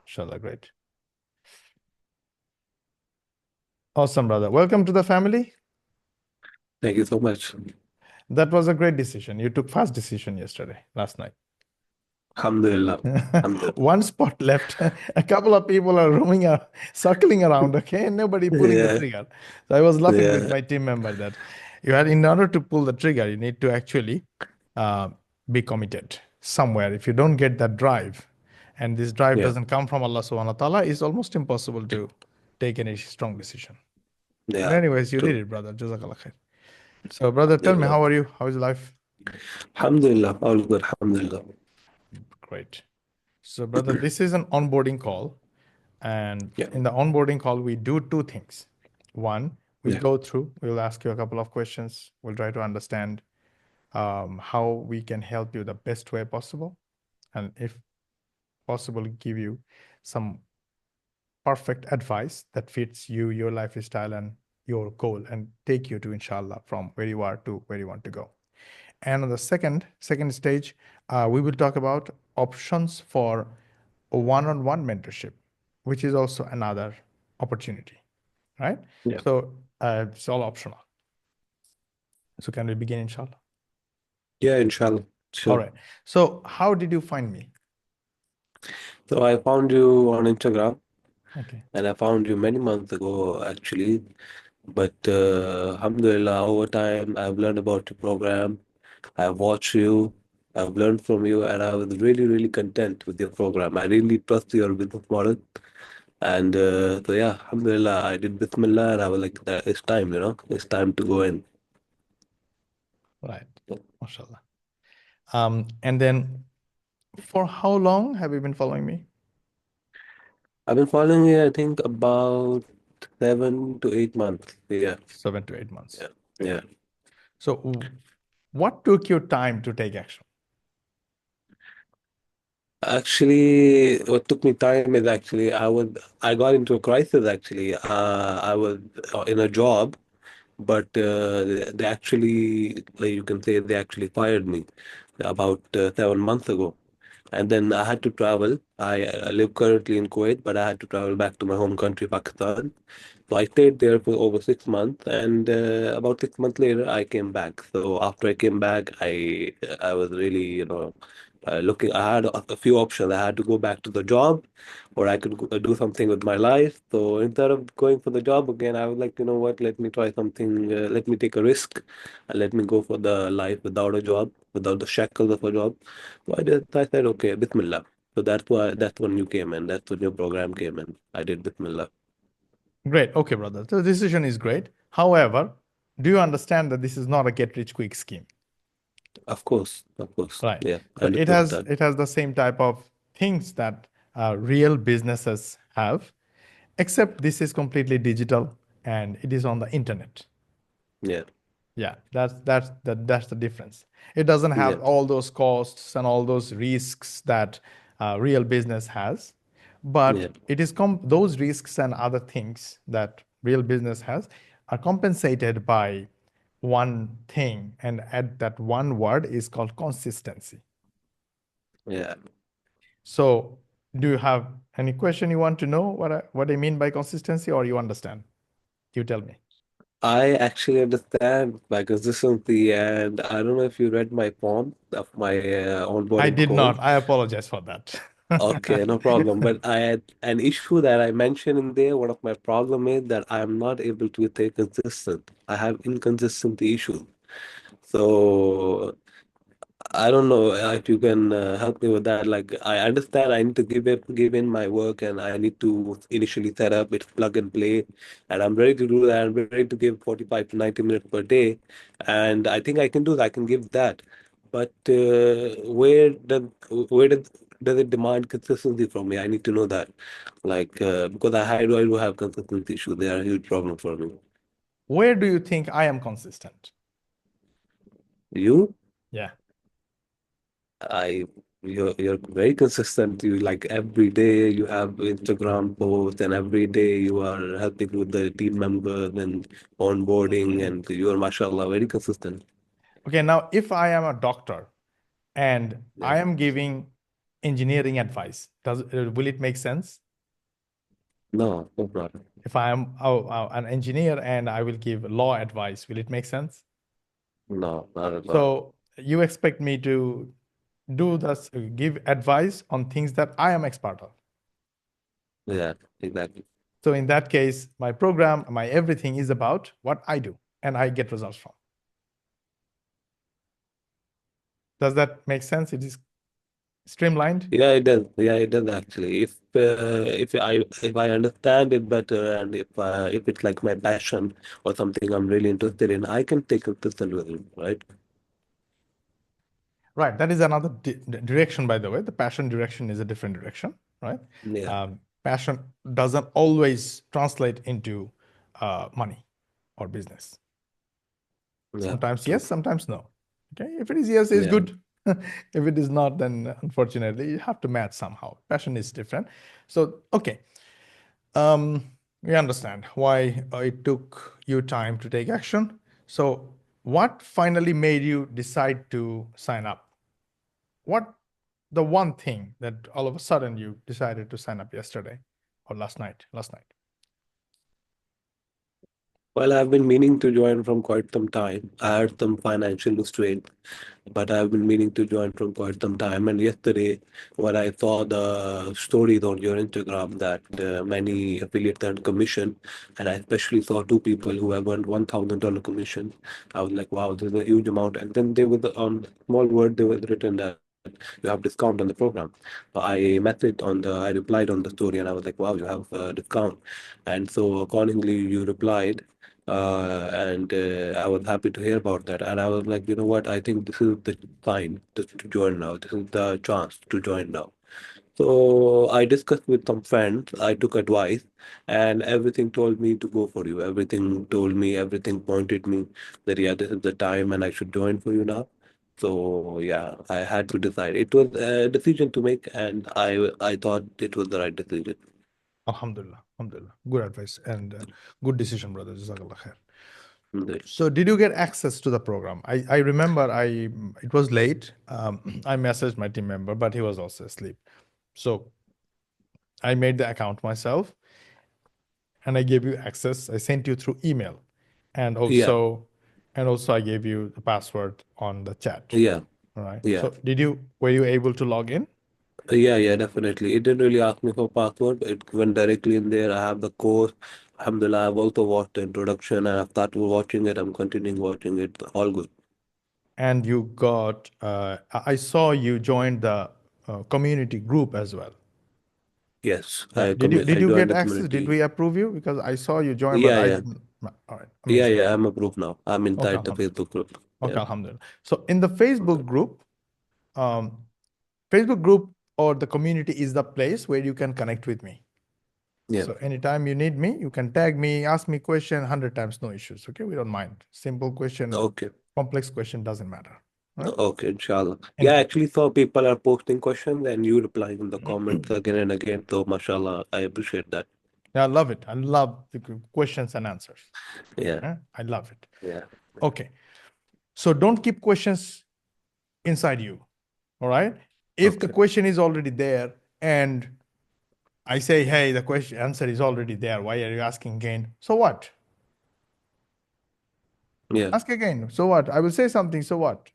Inshallah, great. Awesome, brother. Welcome to the family. Thank you so much. That was a great decision. You took fast decision last night. Alhamdulillah. Alhamdulillah. One spot left. A couple of people are circling around, okay? Nobody pulling the Yeah, trigger. So I was laughing with yeah, my team member that in order to pull the trigger, you need to actually uh, be committed somewhere. If you don't get that drive, and this drive yeah, doesn't come from Allah subhanahu wa ta'ala, it's almost impossible to take any strong decision. But yeah. anyways, you did True. it, brother. Jazakallah khair. So, brother, tell me, Alhamdulillah. how are you? How is life? Alhamdulillah. All good. Alhamdulillah. Great. So, brother, this is an onboarding call. And Yeah, in the onboarding call, we do two things. One, yeah, we'll ask you a couple of questions. We'll try to understand how we can help you the best way possible. And if possible, give you some perfect advice that fits you, your lifestyle, and your goal, and take you to, inshallah, from where you are to where you want to go. And on the second stage, we will talk about options for one-on-one mentorship, which is also another opportunity, right? yeah. So it's all optional. So can we begin, inshallah? Yeah, inshallah. All Sure. right. So how did you find me? So I found you on Instagram Okay. and I found you many months ago actually. But Alhamdulillah, over time I've learned about your program. I've watched you. I've learned from you and I was really, really content with your program. I really trust your business model. And so yeah, Alhamdulillah, I did Bismillah and I was like, it's time, it's time to go in. Right. MashaAllah. And then for how long have you been following me? I've been following you, I think, about 7 to 8 months. Yeah, 7 to 8 months. yeah, yeah. So what took you time to take action? Actually, what took me time is actually I got into a crisis actually. I was in a job, but they actually, like you can say, they actually fired me about 7 months ago. And then I had to travel. I live currently in Kuwait, but I had to travel back to my home country, Pakistan. So I stayed there for over 6 months, and about 6 months later, I came back. So after I came back, I was really, looking. I had a few options. I had to go back to the job, or I could do something with my life. So instead of going for the job again, I was like, you know what? Let me try something. Let me take a risk, and let me go for the life without a job, without the shackles of a job. So I said, okay, Bismillah. So that's when you came in. That's when your program came in. I did Bismillah. Great. Okay, brother. So the decision is great. However, do you understand that this is not a get rich quick scheme? Of course, of course. Right. Yeah, I So it understood has that. it has the same type of things that real businesses have, except this is completely digital and it is on the internet. Yeah, Yeah, that's the difference. It doesn't yeah, have all those costs and all those risks that real business has, yeah, but it is those risks and other things that real business has are compensated by one thing, and at that one word is called consistency. yeah. So, do you have any question you want to know what I mean by consistency, or you understand? You tell me. I actually understand my consistency, and I don't know if you read my form of my I onboarding did call. not. I apologize for that. Okay, no problem. But I had an issue that I mentioned in there. One of my problem is that I am not able to stay consistent. I have inconsistency issues. So I don't know if you can help me with that. Like, I understand I need to give in my work, and I need to initially set up it, plug and play, and I'm ready to do that. I'm ready to give 45 to 90 minutes per day, and I think I can do that. I can give that. But where does it demand consistency from me? I need to know that. Like, because I do have consistency issues. They are a huge problem for me. Where do you think I am consistent? You? Yeah. I you're very consistent. You like every day you have Instagram posts, and every day you are helping with the team members and onboarding, Okay. and you are mashallah very consistent. Okay, now if I am a doctor and Yeah, I am giving engineering advice. Will it make sense? No, no problem. If I am an engineer and I will give law advice, will it make sense? No, not at all. So you expect me to do this, give advice on things that I am expert of. Yeah, exactly. So in that case, my program, my everything is about what I do and I get results from. Does that make sense? It is streamlined. Yeah, it does. Yeah, it does actually. If I understand it better, and if it's like my passion or something I'm really interested in, I can take it this with it, right? Right. That is another direction, by the way. The passion direction is a different direction, right? Yeah, Passion doesn't always translate into money or business. yeah, Sometimes yes, true. sometimes no. Okay. If it is yes, it's Yeah, good. If it is not, then unfortunately you have to match somehow. Passion is different. So, okay. We understand why it took you time to take action. So, what finally made you decide to sign up? What the one thing that all of a sudden you decided to sign up yesterday or last night? Last night. well, I've been meaning to join from quite some time. I had some financial restraint, but I've been meaning to join from quite some time. And yesterday, when I saw the stories on your Instagram that many affiliates earn commission, and I especially saw two people who have earned $1,000 commission, I was like, wow, this is a huge amount. And then there was on small word, there was written that you have discount on the program. So I replied on the story, and I was like, wow, you have a discount. And so accordingly, you replied and I was happy to hear about that. And I was like, you know what? I think this is the time to join now. This is the chance to join now. So I discussed with some friends. I took advice, and everything told me to go for you. Everything pointed me that yeah, this is the time, and I should join for you now. So yeah, I had to decide. It was a decision to make, and I thought it was the right decision. Alhamdulillah. Alhamdulillah. Good advice and good decision, brother. Jazakallah khair. Good. So did you get access to the program? I remember it was late. I messaged my team member, but he was also asleep. So I made the account myself and I gave you access. I sent you through email and Yeah, also I gave you the password on the chat. yeah, All right. yeah. So were you able to log in? Yeah, definitely. It didn't really ask me for password. It went directly in there. I have the course. Alhamdulillah, I've also watched the introduction and I've started watching it. I'm continuing watching it. All good. And you got I saw you joined the community group as well. Yes, Yeah. Did I you joined get the access? Did community. we approve you? Because I saw you join, but Yeah, I yeah. didn't. All right. Yeah, Amazing. yeah. I'm approved now. I'm Okay, inside the alhamdulillah. Facebook group. Okay, Yeah. alhamdulillah. So in the um, Facebook group or the community is the place where you can connect with me. Yeah. So anytime you need me, you can tag me, ask me question 100 times, no issues. Okay, we don't mind. Simple question, Okay. complex question doesn't matter. All right. Okay, inshallah. Yeah, I Anytime. actually saw people are posting questions and you replying in the comments again and again. So, mashallah, I appreciate that. Yeah, I love it. I love the questions and answers. Yeah, I love it. yeah. Okay. So don't keep questions inside you. All right. If the Okay. question is already there and I say, hey, the question answer is already there. Why are you asking again? So what? Yeah. Ask again. So what? I will say something. So what?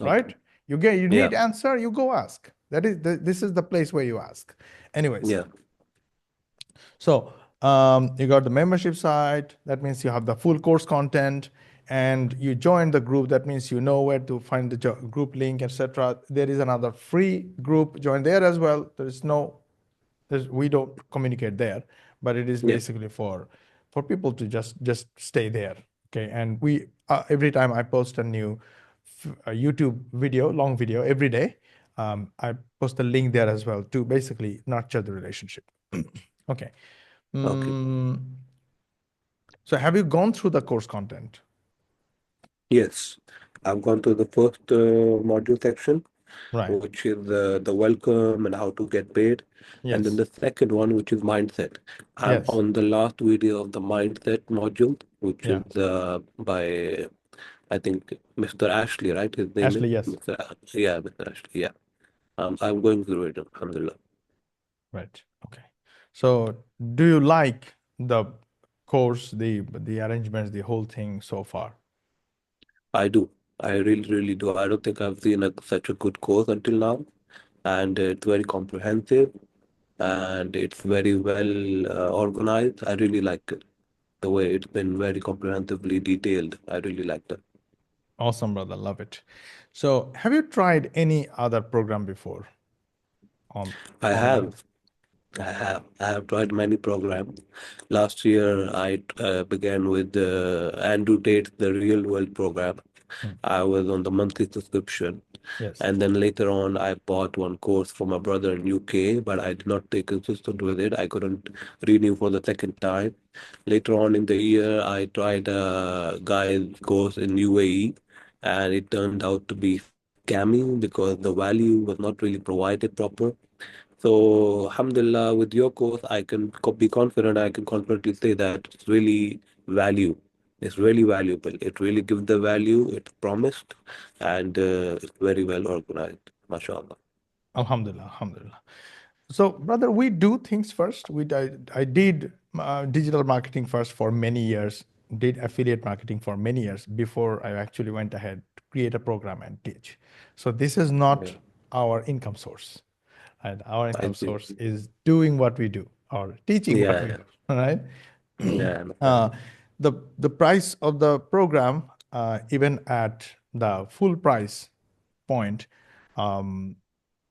Okay. Right? You Yeah. need answer, you go ask. This is the place where you ask. Anyways, Yeah. so you got the membership site. That means you have the full course content, and you join the group. That means you know where to find the group link, etc. There is another free group. Join there as well. We don't communicate there, but it is Yeah. basically for people to just stay there. Okay, and we every time I post a new a YouTube video, long video every day, I post a link there as well to basically nurture the relationship. Okay. Okay. Mm, so have you gone through the course content? Yes. I've gone to the first module section, Right. which is the welcome and how to get paid. And then Yes. the second one, which is mindset. I'm Yes. on the last video of the mindset module, which Yeah. is by, I think, Mr. Ashley, right? His name is Ashley, yes. Mr. Yeah, Mr. Ashley. Yeah. I'm going through it, alhamdulillah. Right. Okay. So do you like the course, the arrangements, the whole thing so far? I do. I really, really do. I don't think I've seen such a good course until now, and it's very comprehensive and it's very well organized. I really like it. The way it's been very comprehensively detailed. I really like that. Awesome, brother. Love it. So have you tried any other program before on I online? have. I have tried many programs. Last year, I began with Andrew Tate's The Real World program. Hmm. I was on the monthly subscription. Yes. And then later on, I bought one course for my brother in UK, but I did not stay consistent with it. I couldn't renew for the second time. Later on in the year, I tried a guy's course in UAE, and it turned out to be scammy because the value was not really provided proper. So, alhamdulillah, with your course, I can be confident. I can confidently say that it's really value. It's really valuable. It really gives the value it's promised, and it's very well organized. MashaAllah. Alhamdulillah. Alhamdulillah. So, brother, we do things first. I did digital marketing first for many years, did affiliate marketing for many years before I actually went ahead to create a program and teach. So, this is Yeah, not our income source. And our I income see. source is doing what we do or teaching what Yeah, we yeah, do. All right. yeah, I uh, understand. the price of the program, even at the full price point, um,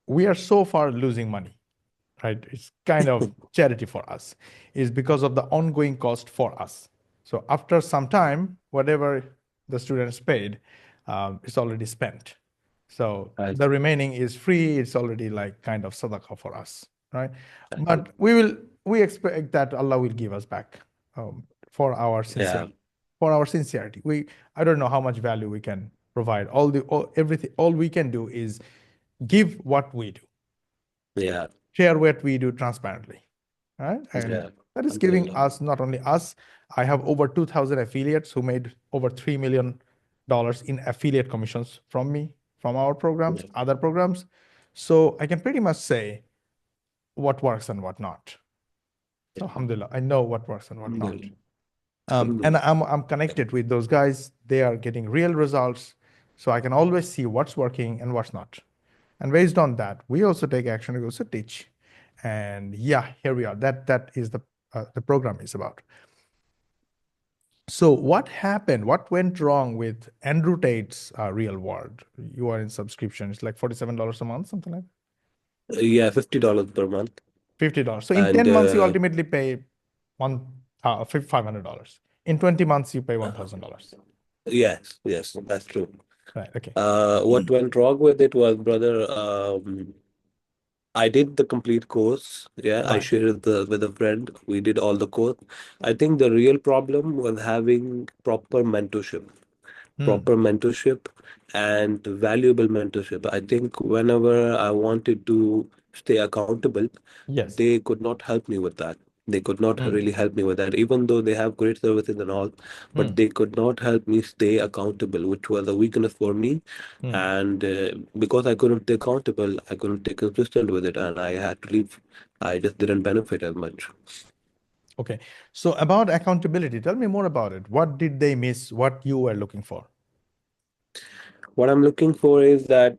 we are so far losing money, right? It's kind of charity for us, is because of the ongoing cost for us. So after some time, whatever the students paid, it's already spent. So I the see. remaining is free. It's already like kind of sadaqah for us, right? I see. But we expect that Allah will give us back for our Yeah, sincerity. For our sincerity, I don't know how much value we can provide. Everything, all we can do is give what we do, yeah, share what we do transparently, right? And yeah. that is giving Alhamdulillah. us, not only us, I have over 2,000 affiliates who made over $3 million in affiliate commissions from me, from our programs, Yeah, other programs. So I can pretty much say what works and what not. So yeah. alhamdulillah, I know what works and what not. Alhamdulillah. And Alhamdulillah. I'm connected with those guys. They are getting real results. So I can always see what's working and what's not. And based on that, we also take action. We also teach. And yeah, here we are. That is the program is about. So what happened? What went wrong with Andrew Tate's Real World? You are in subscription. It's like $47 a month, something like Yeah, $50 per month. $50. So in And 10 months, you ultimately pay one $500. In 20 months, you pay $1,000. yes, yes, that's true. Right. Okay. What went wrong with it was, brother, I did the complete course. Yeah, I Right. shared the with a friend. We did all the course. I think the real problem was having Hmm. proper mentorship and valuable mentorship. I think whenever I wanted to stay accountable, Yes. they could not help me with that. They could not Hmm. really help me with that, even though they have great services and all, but Hmm. they could not help me stay accountable, which was a weakness for me. Hmm. And because I couldn't stay accountable, I couldn't stay consistent with it, and I had to leave. I just didn't benefit as much. Okay. So about accountability, tell me more about it. What did they miss? What you were looking for? What I'm looking for is that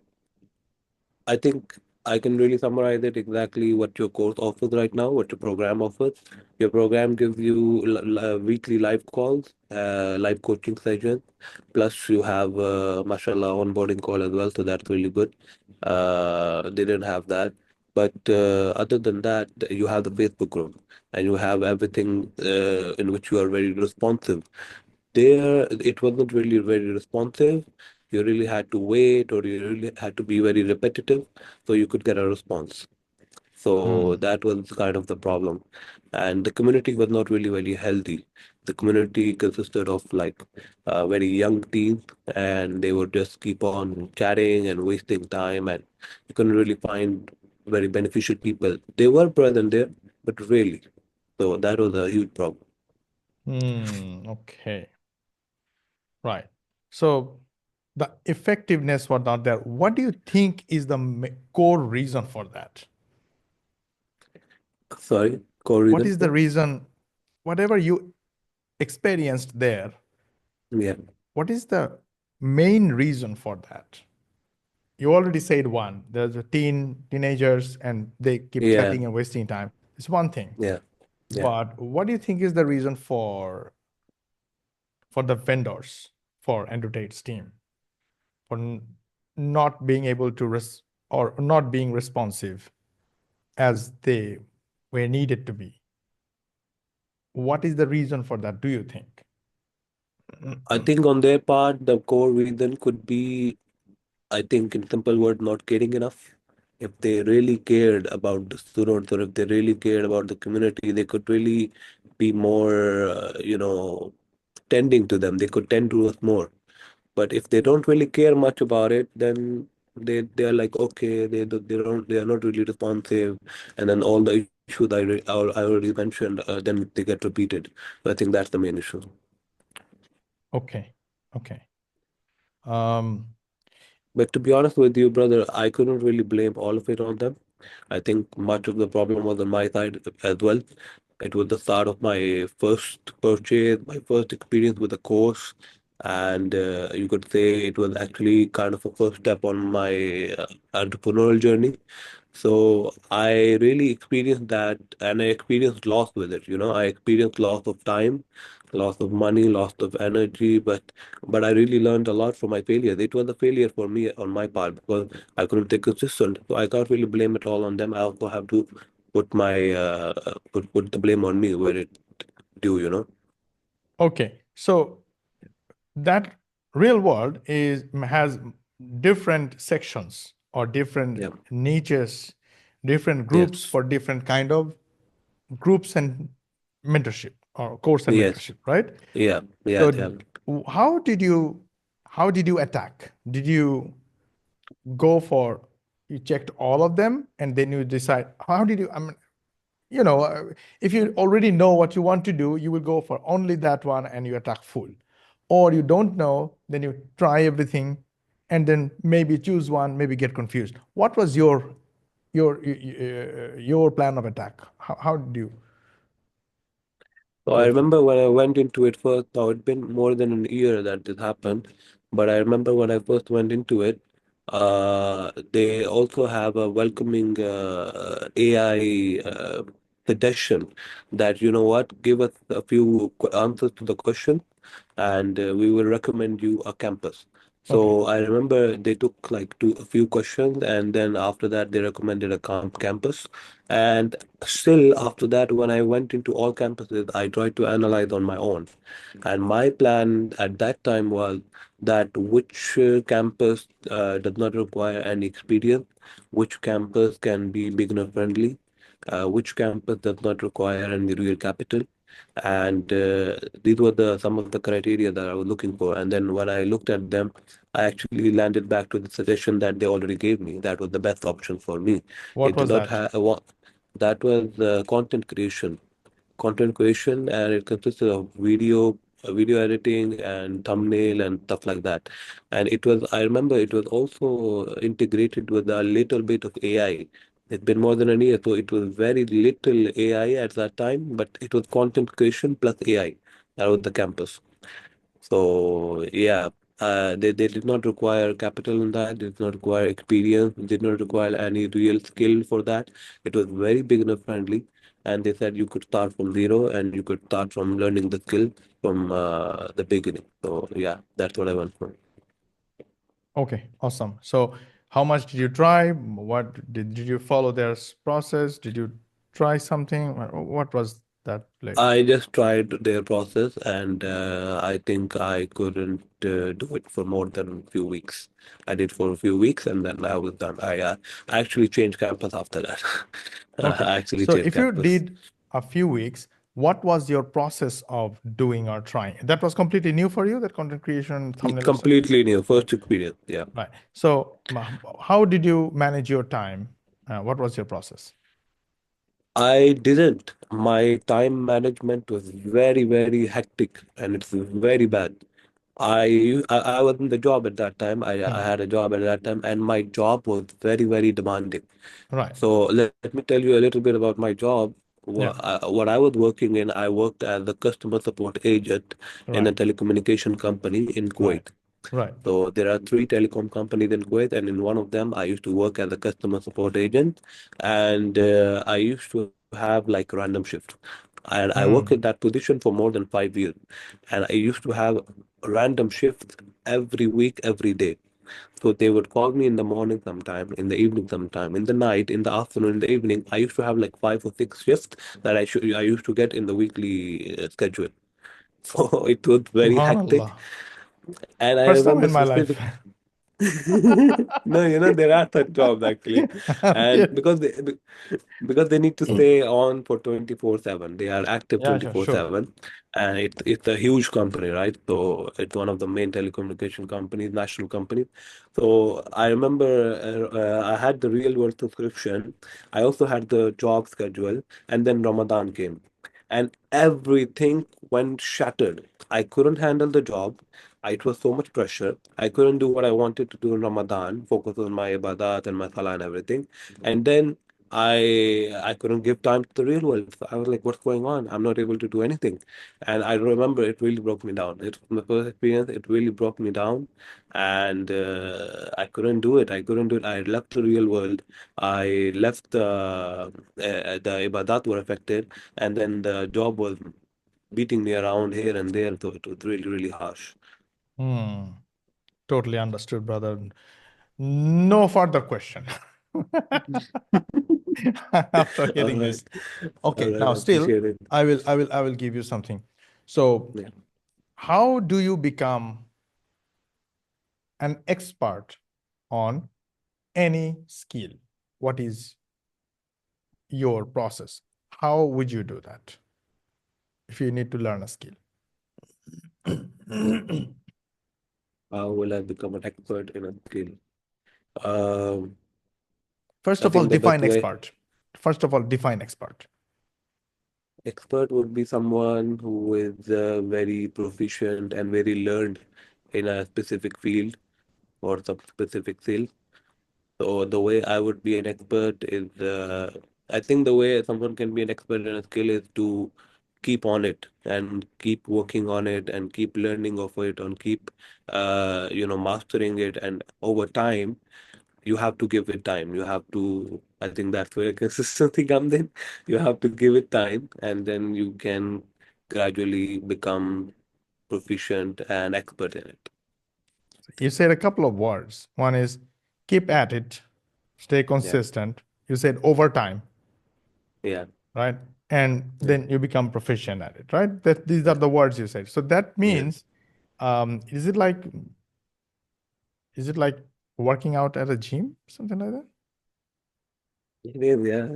I think I can really summarize it exactly what your course offers right now, what your program offers. Your program gives you weekly live calls, live coaching sessions, plus you have, mashallah, onboarding call as well, so that's really good. They didn't have that. But other than that, you have the Facebook group and you have everything in which you are very responsive. There, it wasn't really very responsive. You really had to wait, or you really had to be very repetitive so you could get a response. So Hmm. that was kind of the problem. And the community was not really very healthy. The community consisted of like very young teens, and they would just keep on chatting and wasting time, and you couldn't really find very beneficial people. They were present there, but really. So that was a huge problem. Hmm. Okay. Right. So the effectiveness was not there. What do you think is the core reason for that? Sorry, core What reason is the for? reason, whatever you experienced there, Yeah, what is the main reason for that? You already said one. There's a teenagers and they keep yeah, chatting and wasting time. It's one thing. yeah, yeah. But what do you think is the reason for the vendors, for Entertain's team, for not being able to or not being responsive as they were needed to be? What is the reason for that, do you think? I think on their part, the core reason could be, I think in simple word, not caring enough. If they really cared about the students or if they really cared about the community, they could really be more, tending to them. They could tend to us more. But if they don't really care much about it, then they are like, okay, they are not really responsive, and then all the issues I already mentioned, then they get repeated. So I think that's the main issue. Okay. Okay. Um, But to be honest with you, brother, I couldn't really blame all of it on them. I think much of the problem was on my side as well. It was the start of my first purchase, my first experience with the course, and you could say it was actually kind of a first step on my entrepreneurial journey. So I really experienced that, and I experienced loss with it. I experienced loss of time, loss of money, loss of energy, but I really learned a lot from my failures. It was a failure for me on my part because I couldn't stay consistent. So I can't really blame it all on them. I also have to put the blame on me where it due. okay. So that real world has different sections or different Yeah. niches, different groups Yes. for different kind of groups and mentorship or course and Yes. mentorship, right? Yeah. Yeah. So Yeah. how did you attack? Did you go for, you checked all of them and then you decide, how did you, I mean, if you already know what you want to do, you will go for only that one and you attack full. Or you don't know, then you try everything and then maybe choose one, maybe get confused. What was your plan of attack? How did you So I go for? remember when I went into it first, now it's been more than a year that this happened, but I remember when I first went into it, they also have a welcoming AI suggestion that, you know what, give us a few answers to the question and we will recommend you a campus. Okay. So I remember they took like a few questions, and then after that they recommended a campus. And still after that, when I went into all campuses, I tried to analyze on my own. And my plan at that time was that which campus does not require any experience, which campus can be beginner friendly, which campus does not require any real capital, and these were the some of the criteria that I was looking for. And then when I looked at them, I actually landed back to the suggestion that they already gave me. That was the best option for me. What It did was not that? have that was content creation, and it consisted of video editing and thumbnail and stuff like that. And I remember it was also integrated with a little bit of AI. It's been more than a year, so it was very little AI at that time, but it was content creation plus AI. That was the campus. So yeah, they did not require capital in that, did not require experience, did not require any real skill for that. It was very beginner friendly, and they said you could start from zero and you could start from learning the skill from the beginning. So yeah, that's what I went for. Okay, awesome. So how much did you try? What did you follow their process? Did you try something? What was that like? I just tried their process, and I think I couldn't do it for more than a few weeks. I did for a few weeks, and then I was done. I actually changed campus after that. Okay. I actually So changed if you campus. did a few weeks, what was your process of doing or trying? That was completely new for you, that content creation, thumbnail and stuff? Completely new, first experience. Yeah. Right. So how did you manage your time? What was your process? I didn't. My time management was very, very hectic, and it's very bad. I was in the job at that time. I Mm. had a job at that time, and my job was very, very demanding. Right. So let me tell you a little bit about my job. Yeah. What I was working in, I worked as a customer support agent in a Right. telecommunication company in Right. Kuwait. Right. So there are three telecom companies in Kuwait, and in one of them, I used to work as a customer support agent, and I used to have like random shift. And I worked in Mm. that position for more than 5 years, and I used to have random shifts every week, every day. So they would call me in the morning sometime, in the evening sometime, in the night, in the afternoon, in the evening. I used to have like 5 or 6 shifts that I used to get in the weekly schedule. So it was very hectic, Subhanallah. and I First time remember in my life. specific. No, there are such jobs actually, and Yeah. because they need to stay on for 24/7. They are active Yeah, sure, sure. 24/7, and it's a huge company, right? So it's one of the main telecommunication companies, national companies. So I remember I had the real world subscription. I also had the job schedule, and then Ramadan came, and everything went shattered. I couldn't handle the job. It was so much pressure. I couldn't do what I wanted to do in Ramadan, focus on my ibadat and my salah and everything. And then I couldn't give time to the real world. So I was like, what's going on? I'm not able to do anything. And I remember it really broke me down. It was my first experience. It really broke me down. And I couldn't do it. I couldn't do it. I left the real world. I left the ibadat were affected. And then the job was beating me around here and there. So it was really, really harsh. Hmm. Totally understood, brother. No further question. After All hearing right. this. All Okay, right. now I still, appreciate it. I will give you something. So, Yeah. how do you become an expert on any skill? What is your process? How would you do that if you need to learn a skill? How will I become an expert in a skill? Um, First I of all, think the best define way expert. First of all, define expert. expert would be someone who is very proficient and very learned in a specific field or some specific skill. So the way I would be an expert is, I think the way someone can be an expert in a skill is to keep on it and keep working on it and keep learning of it and keep, mastering it. And over time, you have to give it time. You have to, I think that's where consistency comes in. You have to give it time, and then you can gradually become proficient and expert in it. You said a couple of words. One is keep at it, stay Yeah, consistent. You said over time, yeah, right? And yeah, then you become proficient at it, right? That these are yeah, the words you said. So that yeah. means, is it like working out at a gym, something like that? It is, yeah.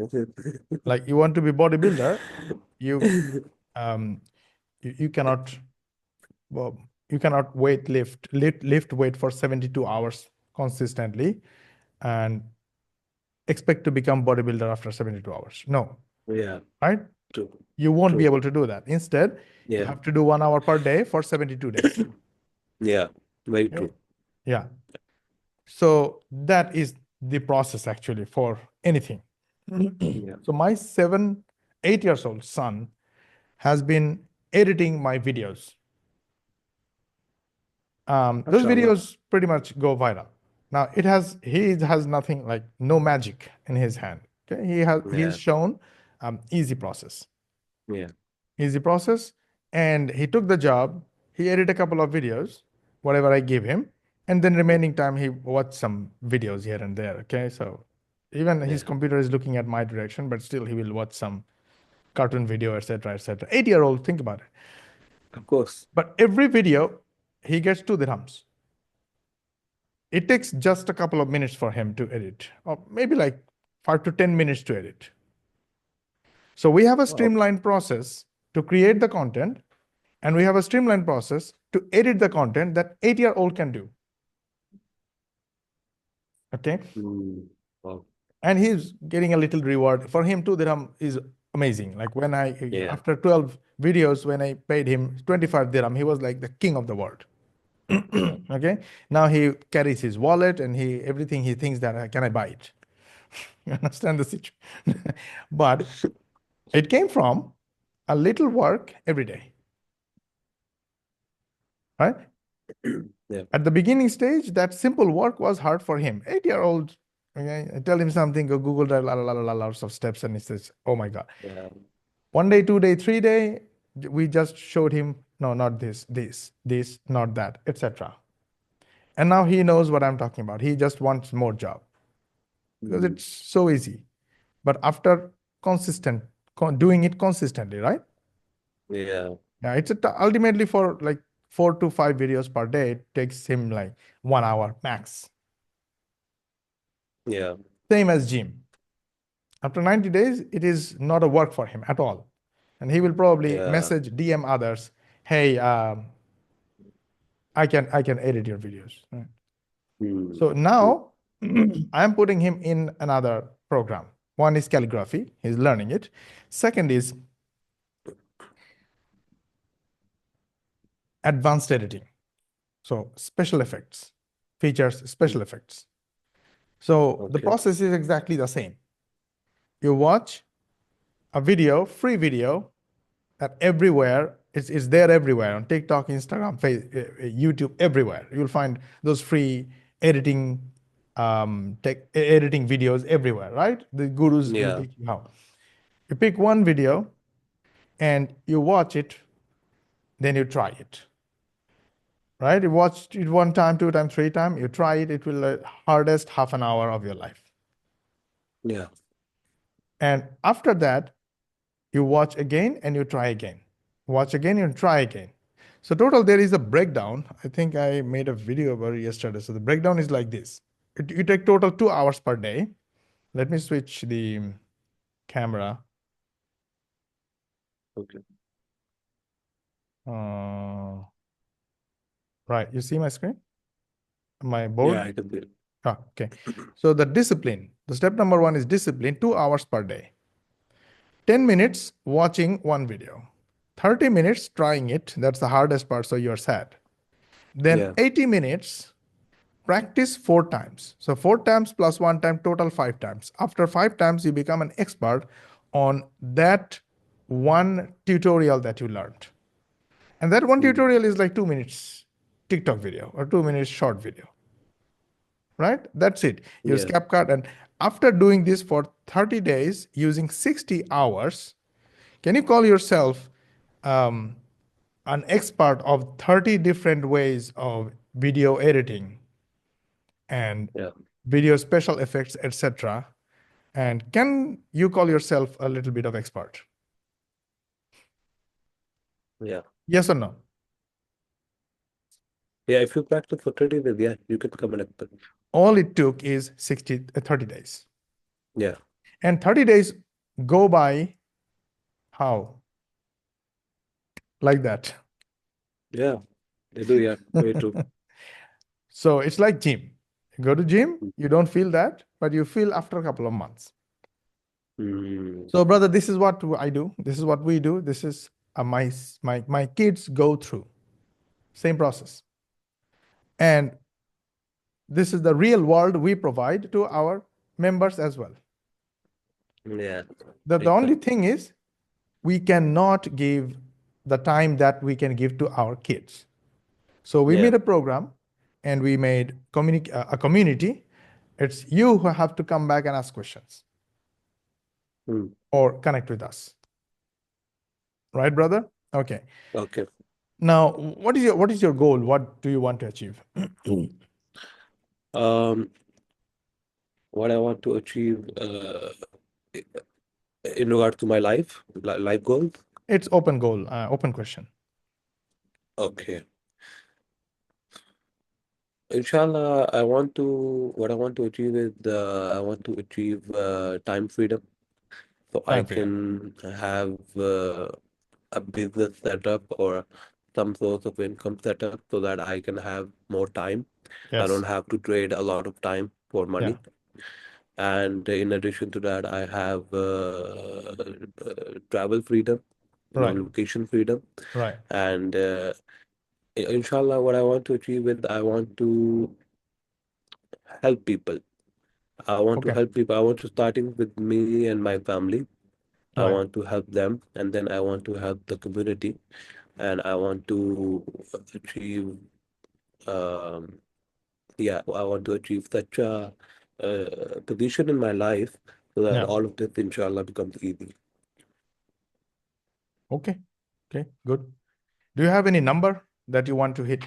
Like you want to be bodybuilder, you um you cannot, well, you cannot lift weight for 72 hours consistently and expect to become bodybuilder after 72 hours. No, Yeah, right? true, You won't be true. able to do that. Instead, you Yeah, have to do 1 hour per day for 72 days. yeah, very Okay. true. Yeah. So that is the process actually for anything. Yeah. So my 8 years old son has been editing my videos. Those MashaAllah. videos pretty much go viral. Now he has nothing, like no magic in his hand. Okay, he's Yeah, shown easy process, yeah, easy process, and he took the job. He edited a couple of videos, whatever I gave him, and then yeah, remaining time he watched some videos here and there. Okay, so even his yeah. computer is looking at my direction, but still he will watch some cartoon video, etc., etc. 8-year-old, think about it. Of course. But every video he gets 2 dirhams. It takes just a couple of minutes for him to edit, or maybe like 5 to 10 minutes to edit. So we have a Wow. streamlined process to create the content, and we have a streamlined process to edit the content that 8-year-old can do. Okay. Mm, wow. And he's getting a little reward. For him, 2 dirham is amazing. Like when Yeah, after 12 videos, when I paid him 25 dirham, he was like the king of the world. Yeah. Okay. Now he carries his wallet and he everything he thinks that can I buy it? You understand the situation? But it came from a little work every day, right? Yeah. At the beginning stage, that simple work was hard for him. 8-year-old, okay, I tell him something, go Google Drive, lots of steps, and he says, "Oh my God." Yeah. 1 day, 2 day, 3 day, we just showed him, no, not this, not that, etc. And now he knows what I'm talking about. He just wants more job because Mm. it's so easy. But after consistent, doing it consistently, right? Yeah. Yeah, it's ultimately for like 4 to 5 videos per day. It takes him like 1 hour max. Yeah. Same as gym. After 90 days, it is not a work for him at all. And he will probably Yeah. message, DM others, hey, I can edit your videos. Right? Mm. So True. now I'm putting him in another program. One is calligraphy, he's learning it. Second is advanced editing. So special effects, features, Mm. special effects. So the Okay. process is exactly the same. You watch a video, free video, that everywhere is there everywhere on TikTok, Instagram, YouTube, everywhere. You'll find those free editing editing videos everywhere, right? The gurus will Yeah. teach you how. You pick one video and you watch it, then you try it, right? You watch it 1 time, 2 time, 3 time, you try it, it will hardest half an hour of your life. Yeah. And after that, you watch again and you try again. Watch again and try again. So total, there is a breakdown. I think I made a video about it yesterday. So the breakdown is like this. You take total 2 hours per day. Let me switch the camera. Okay. Uh, right. You see my screen? My Yeah, board? I can do it. Ah, okay. So the discipline. The step number one is discipline, 2 hours per day. 10 minutes watching one video. 30 minutes trying it. That's the hardest part. So you're sad. Then Yeah. 80 minutes practice 4 times. So 4 times plus 1 time, total 5 times. After 5 times, you become an expert on that one tutorial that you learned. And that one Mm. tutorial is like 2 minutes TikTok video or 2 minutes short video, right? That's it. Use Yeah. CapCut. And after doing this for 30 days using 60 hours, can you call yourself um, an expert of 30 different ways of video editing and Yeah. video special effects, etc.? And can you call yourself a little bit of expert? Yeah. Yes or no? Yeah. If you practice for 30 days, yeah, you can come an expert. All it took is 30 days. Yeah. And 30 days go by how? Like that. Yeah. They do. Yeah. Very true. So it's like gym. You go to gym, Mm. you don't feel that, but you feel after a couple of months. Mm. So, brother, this is what I do. This is what we do. This is my kids go through. Same process. And this is the real world we provide to our members as well. Yeah. The only Exactly. thing is we cannot give the time that we can give to our kids. So we Yeah. made a program and we made a community. It's you who have to come back and ask questions Mm. or connect with us. Right, brother? Okay. Okay. Now, what is your goal? What do you want to achieve? Um, what I want to achieve in regard to my life goals. It's open goal, open question. Okay. Inshallah, what I want to achieve is I want to achieve time freedom so I Time freedom. can have a business setup or some source of income setup so that I can have more time. I Yes. don't have to trade a lot of time for Yeah. money. And in addition to that, I have travel freedom, Right. location freedom, Right. and inshallah, what I want to achieve with, I want to help people. I want to Okay, help people. I want to starting with me and my family. I right. want to help them, and then I want to help the community, and I want to achieve. Um, yeah, I want to achieve such a position in my life so that Yeah. all of this, inshallah, becomes easy. Okay. Okay. Good. Do you have any number that you want to hit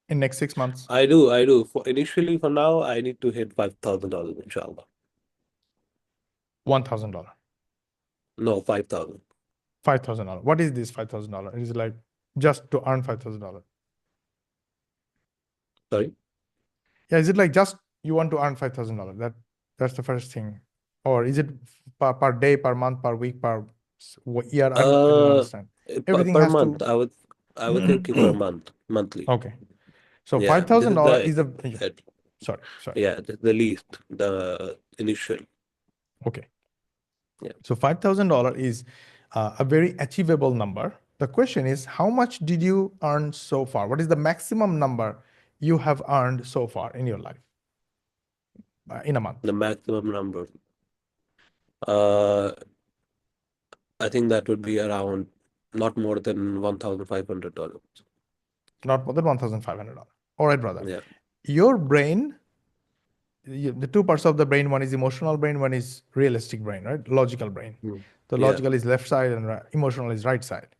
in next 6 months? I do, I do. For initially, for now, I need to hit $5,000, inshallah. $1,000. No, 5,000. $5,000. What is this $5,000? Is it like just to earn $5,000? Sorry. Yeah, is it like just you want to earn $5,000? That's the first thing. Or is it per day, per month, per week, year? I don't Uh, understand. Everything per has month. to. I would thinking per month, monthly. Okay. So Yeah, five this thousand is dollar the is the yeah, uh, sorry. yeah, the least, the initial. Okay. Yeah, So $5,000 is a very achievable number. The question is, how much did you earn so far? What is the maximum number you have earned so far in your life in a month? the maximum number. Uh, I think that would be around not more than $1,500. Not more than $1,500. All right, brother. Yeah. Your brain, the two parts of the brain, one is emotional brain, one is realistic brain, right? Logical brain. Mm. The Yeah. logical is left side and emotional is right side.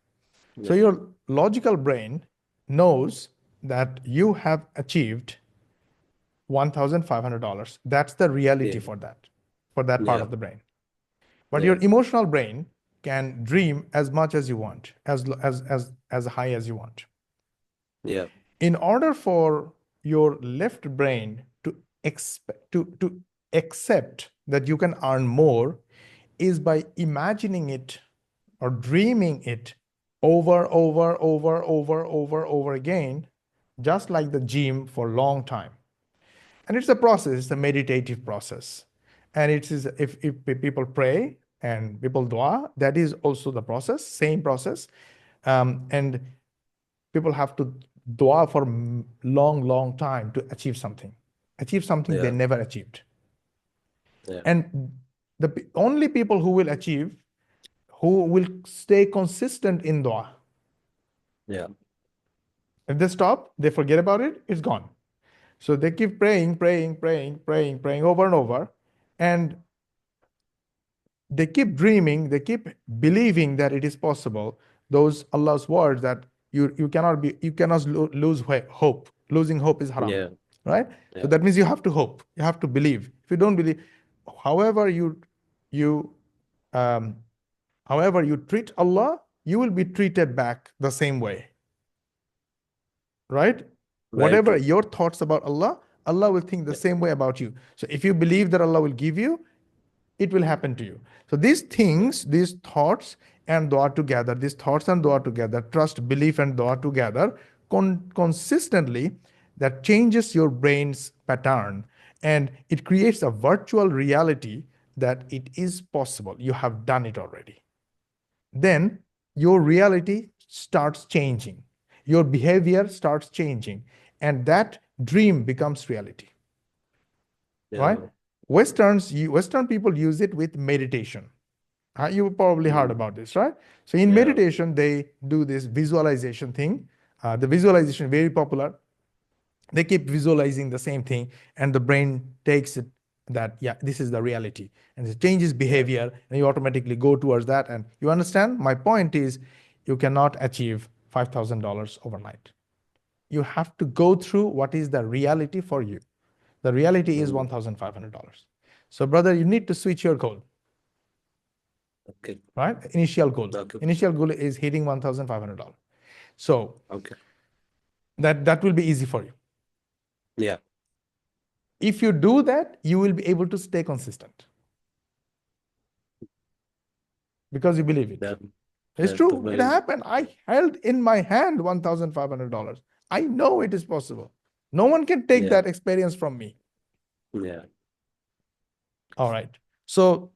So Yeah. your logical brain knows that you have achieved $1,500. That's the reality Yeah. for that part Yeah. of the brain. But Yeah. your emotional brain can dream as much as you want, as high as you want. Yeah. In order for your left brain to accept that you can earn more is by imagining it or dreaming it over again, just like the gym for a long time. And it's a process, it's a meditative process. And it is if people pray and people dua, that is also the process, same process. And people have to dua for long time to achieve something they Yeah. never achieved. Yeah. And the only people who will achieve, who will stay consistent in dua. Yeah. If they stop, they forget about it, it's gone. So they keep praying over and over. And they keep dreaming, they keep believing that it is possible. Those Allah's words that you cannot lose hope. Losing hope is haram, Yeah. right? So Yeah. that means you have to hope, you have to believe. If you don't believe, however you um, however you treat Allah, you will be treated back the same way, right? Very Whatever true. your thoughts about Allah, Allah will think the Yeah. same way about you. So if you believe that Allah will give you, it will happen to you. So these Yeah. things, these thoughts and dua together, these thoughts and dua together, trust, belief, and dua together, consistently, that changes your brain's pattern, and it creates a virtual reality that it is possible. You have done it already. Then your reality starts changing, your behavior starts changing, and that dream becomes reality, right? Yeah. Western people use it with meditation. You probably heard Mm. about this, right? So in Yeah. meditation, they do this visualization thing. The visualization is very popular. They keep visualizing the same thing, and the brain takes it that, yeah, this is the reality, and it changes Yeah. behavior, and you automatically go towards that. And you understand? My point is, you cannot achieve $5,000 overnight. You have to go through what is the reality for you. The reality is Mm. $1,500. So, brother, you need to switch your goal, Okay. right? Initial goal. Okay. Initial goal is hitting $1,500. So Okay. that will be easy for you. Yeah. If you do that, you will be able to stay consistent because you believe it. That, It's that's the true. It very, happened. I held in my hand $1,500. I know it is possible. No one can take yeah. that experience from me. Yeah. All right. So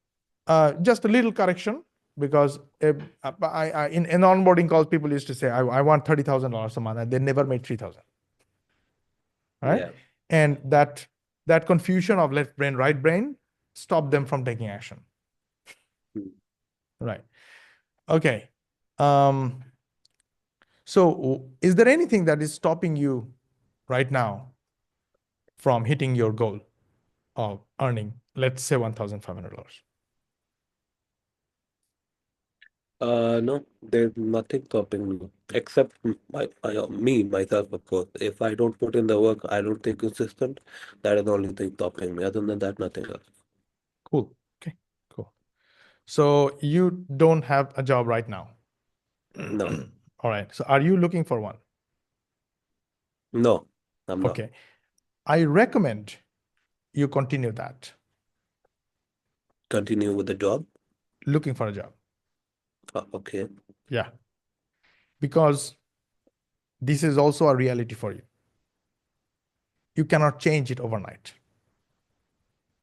just a little correction. because in onboarding calls, people used to say, I want $30,000 a month, and they never made 3,000. Right? Yeah. And that confusion of left brain, right brain stopped them from taking action. Mm. Right. Okay. So is there anything that is stopping you right now from hitting your goal of earning, let's say, $1,500? No, there's nothing stopping me except me, myself, of course. If I don't put in the work, I don't think consistent. That is the only thing stopping me. Other than that, nothing else. Cool. Okay, cool. So you don't have a job right now. No, All right. So are you looking for one? no, I'm not. Okay. I recommend you continue that, Continue with the job. looking for a job. Okay. Yeah. Because this is also a reality for you. You cannot change it overnight.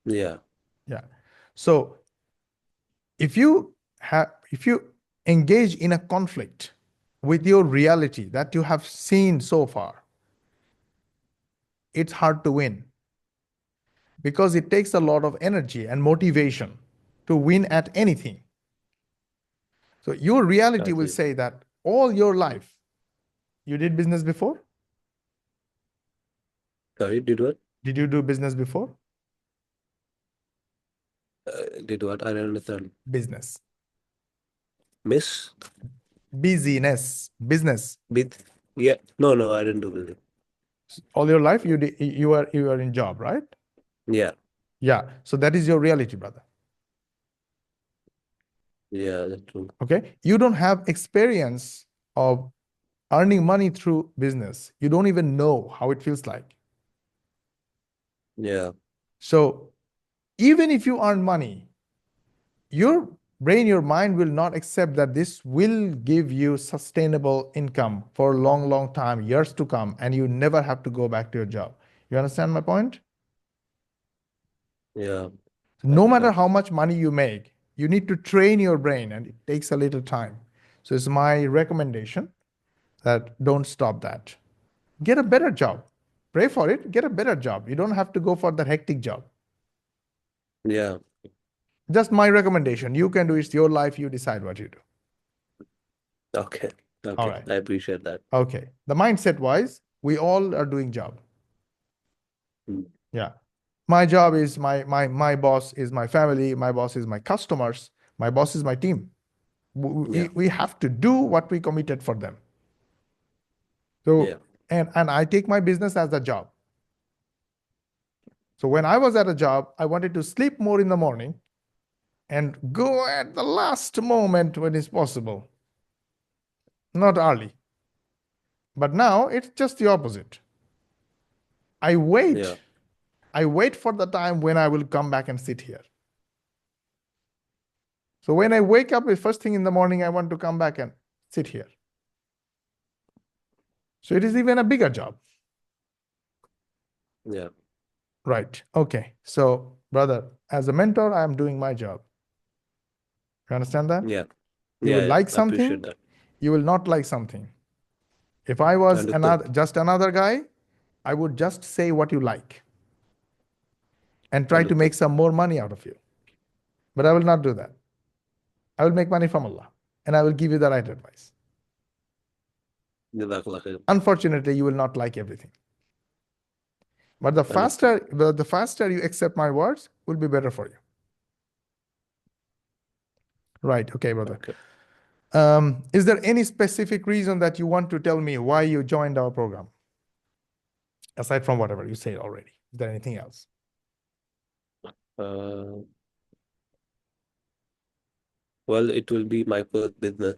Yeah. Yeah. So if you engage in a conflict with your reality that you have seen so far, it's hard to win because it takes a lot of energy and motivation to win at anything. So your reality will Agree. say that all your life you did business before. Sorry, did what? Did you do business before? Did what? I don't understand. Business. Miss? Business. Bid? Yeah. No, no, I didn't do building. All your life you are in job, right? Yeah. Yeah. So that is your reality, brother. Yeah, that's true. Okay. You don't have experience of earning money through business. You don't even know how it feels like. Yeah. So even if you earn money, your brain, your mind will not accept that this will give you sustainable income for a long, long time, years to come, and you never have to go back to your job. You understand my point? Yeah. No matter Right. how much money you make, you need to train your brain, and it takes a little time. So it's my recommendation that don't stop that. Get a better job. Pray for it, get a better job. You don't have to go for the hectic job. Yeah. Just my recommendation. You can do it. It's your life. You decide what you do. Okay. All Okay. right. I appreciate that. Okay. The mindset wise, we all are doing job. Mm. Yeah. My job is my boss is my family. My boss is my customers. My boss is my team. Yeah. We have to do what we committed for them. Yeah. So and I take my business as a job. So when I was at a job, I wanted to sleep more in the morning and go at the last moment when it's possible, not early. But now it's just the opposite. I Yeah. wait. I wait for the time when I will come back and sit here. So when I wake up the first thing in the morning, I want to come back and sit here. So it is even a bigger job. Yeah. Right. Okay. So, brother, as a mentor, I am doing my job. You understand that? Yeah. You Yeah. will Yeah. like I appreciate something, that. you will not like something. If I was Understood. another guy, I would just say what you like and try to make Understood. some more money out of you. But I will not do that. I will make money from Allah and I will give you the right advice. Jazakallah khair. Unfortunately, you will not like everything. But Understood. the faster you accept my words will be better for you. Right. Okay, brother. Okay. Is there any specific reason that you want to tell me why you joined our program? Aside from whatever you said already. Is there anything else? Uh, well, it will be my first business.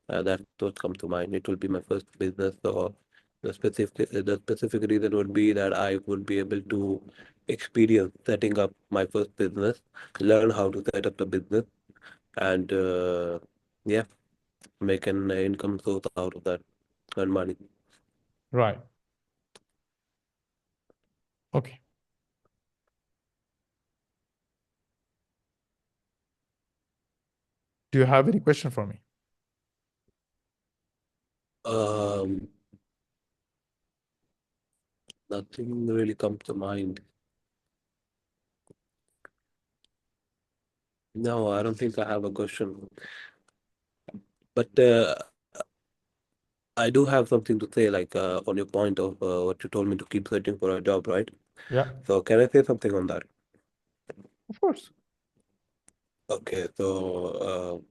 That's what come to mind. It will be my first business. So the specific reason would be that I would be able to experience setting up my first business, learn how to set up the business, and yeah, make an income source out of that, earn money. Right. Okay. Do you have any question for me? Um, Nothing really comes to mind. No, I don't think I have a question. But I do have something to say, like on your point of what you told me to keep searching for a job, right? Yeah, So can I say something on that? of course. Okay, so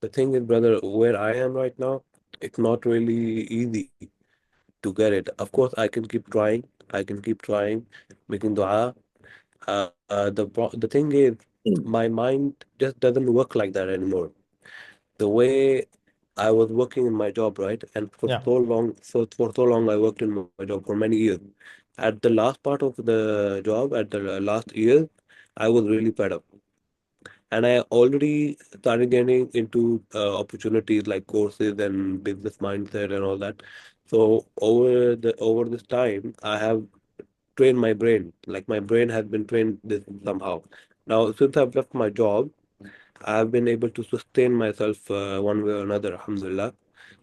the thing is, brother, where I am right now, it's not really easy to get it. Of course, I can keep trying. I can keep trying, making dua. The thing is, my mind just doesn't work like that anymore. The way I was working in my job, right? And Yeah. for so long, I worked in my job for many years. At the last part of the job, at the last year, I was really fed up, and I already started getting into opportunities like courses and business mindset and all that. So over this time, I have trained my brain. Like my brain has been trained this somehow. Now, since I've left my job, I've been able to sustain myself one way or another. Alhamdulillah,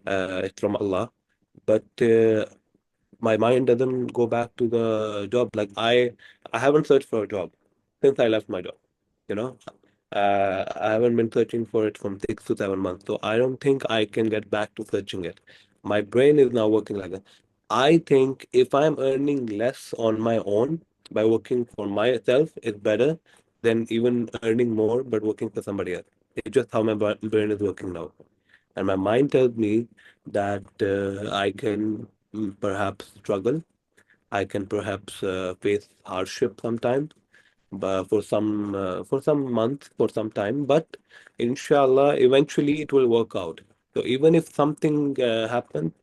it's from Allah. But my mind doesn't go back to the job. Like I haven't searched for a job since I left my job. You know, I haven't been searching for it from 6 to 7 months. So I don't think I can get back to searching it. My brain is now working like that. I think if I'm earning less on my own by working for myself, it's better than even earning more but working for somebody else. It's just how my brain is working now. And my mind tells me that I can perhaps struggle. I can perhaps face hardship sometimes but for some months, for some time. But inshallah, eventually it will work out. So even if something happens,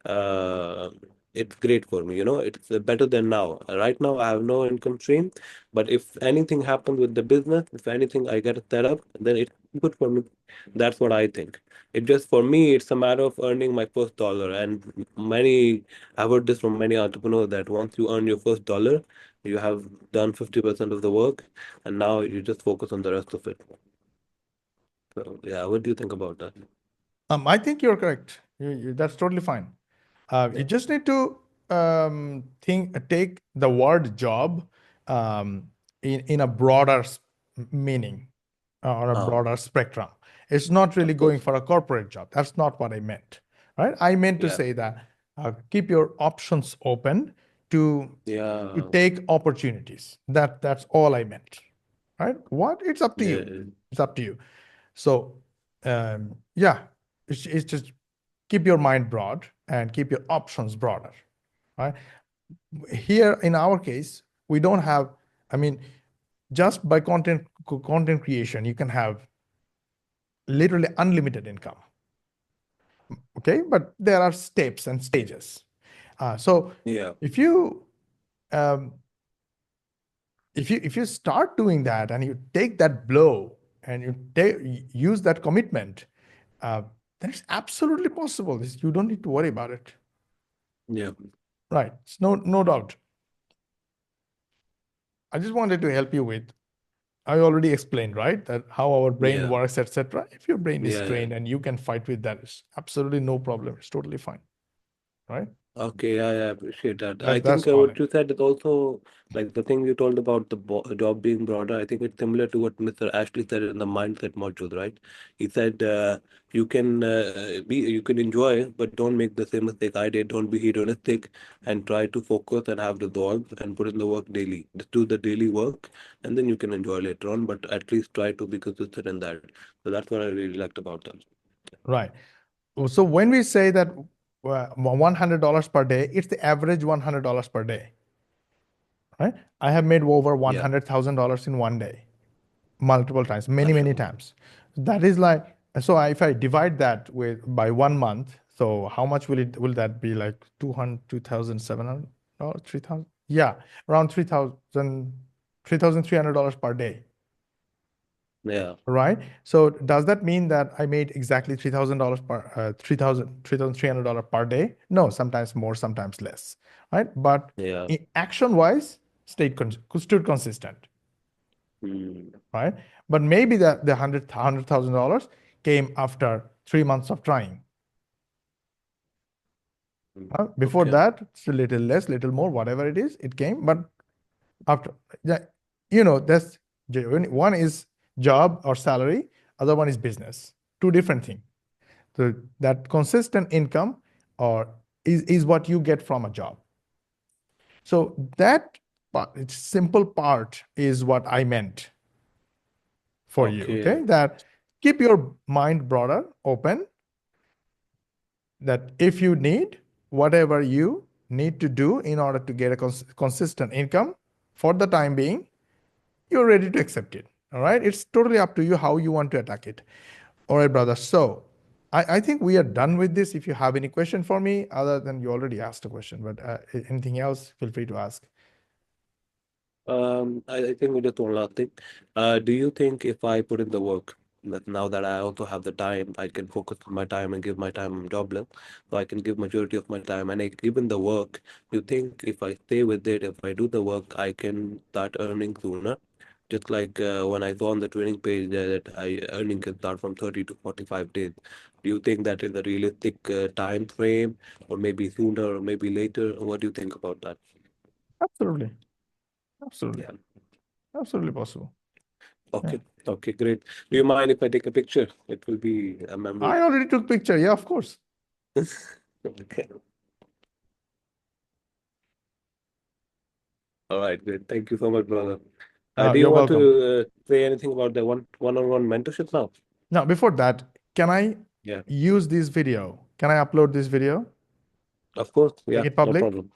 uh, it's great for me. You know, it's better than now. Right now, I have no income stream, but if anything happens with the business, if anything I get set up, then it's good for me. That's what I think. It just for me, it's a matter of earning my first dollar. And I've heard this from many entrepreneurs that once you earn your first dollar, you have done 50% of the work, and now you just focus on the rest of it. So, yeah, what do you think about that? I think you're correct. That's totally fine. You Yeah. just need to take the word job in a broader meaning or a Ah, broader spectrum. It's not really of going course. for a corporate job. That's not what I meant, right? I meant to Yeah. say that keep your options open to Yeah. take opportunities. That's all I meant, right? What? It's up to you. Yeah. It's up to you. So, yeah, it's just keep your mind broad and keep your options broader, right? Here in our case, we don't have, I mean, just by content creation, you can have literally unlimited income, okay? But there are steps and stages. So Yeah. if you um, if you start doing that and you take that blow and use that commitment, uh, that's absolutely possible. You don't need to worry about it. Yeah. Right. It's no doubt. I just wanted to help you with, I already explained, right? That how our brain Yeah. works, etc. If your brain is Yeah. Yeah. trained and you can fight with that, it's absolutely no problem. It's totally fine. Right? Okay, yeah, I appreciate that. I That's think all what it. you said is also like the thing you told about the job being broader. I think it's similar to what Mr. Ashley said in the mindset module, right? He said you can enjoy, but don't make the same mistake I did. Don't be hedonistic and try to focus and have resolve and put in the work daily. Just do the daily work, and then you can enjoy later on. But at least try to be consistent in that. So that's what I really liked about that. Right. So when we say that $100 per day, it's the average $100 per day, right? I have made over Yeah, $100,000 in one day, multiple times, many mashallah. times. That is like, so if I divide that with by 1 month, so how much will that be, like 200, 2,700 dollars, 3,000? Yeah, around 3,000, $3,300 per day, Yeah, right? So does that mean that I made exactly $3,000 per $3,300 per day? No, sometimes more, sometimes less, right? But yeah. action wise, stood consistent, Mm. right? But maybe the $100,000 came after 3 months of trying. Before Okay. that, it's a little less, little more, whatever it is, it came. But after, yeah, that's one is job or salary, other one is business. Two different things. So that consistent income or is what you get from a job. So that simple part is what I meant for you. Okay. Okay, that keep your mind broader, open. That if you need whatever you need to do in order to get a consistent income for the time being, you're ready to accept it. All right. It's totally up to you how you want to attack it. All right, brother. So I think we are done with this. If you have any question for me, other than you already asked a question, but anything else, feel free to ask. I think we just one last thing. Do you think if I put in the work, that now that I also have the time, I can focus on my time and give my time jobless, so I can give majority of my time and I give in the work. You think if I stay with it, if I do the work, I can start earning sooner? Just like when I saw on the training page that I earning can start from 30 to 45 days. Do you think that is a realistic time frame, or maybe sooner, or maybe later? What do you think about that? Absolutely. Absolutely. Yeah. Absolutely possible. Yeah. Okay. Okay, great. Do you mind if I take a picture? It will be a memory. I already took picture. Yeah, of course. Okay. All right, great. Thank you so much, brother. Do you You're want welcome. to say anything about the one-on-one mentorship now? Now, before that, can I Yeah, use this video? Can I upload this video? of course. Make Yeah, it no public? problem.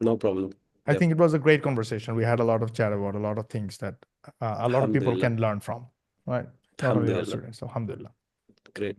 No problem. I Yep. think it was a great conversation. We had a lot of chat about a lot of things that a lot of people Alhamdulillah. can learn from, right? Not only our Alhamdulillah. students. So, alhamdulillah. Great.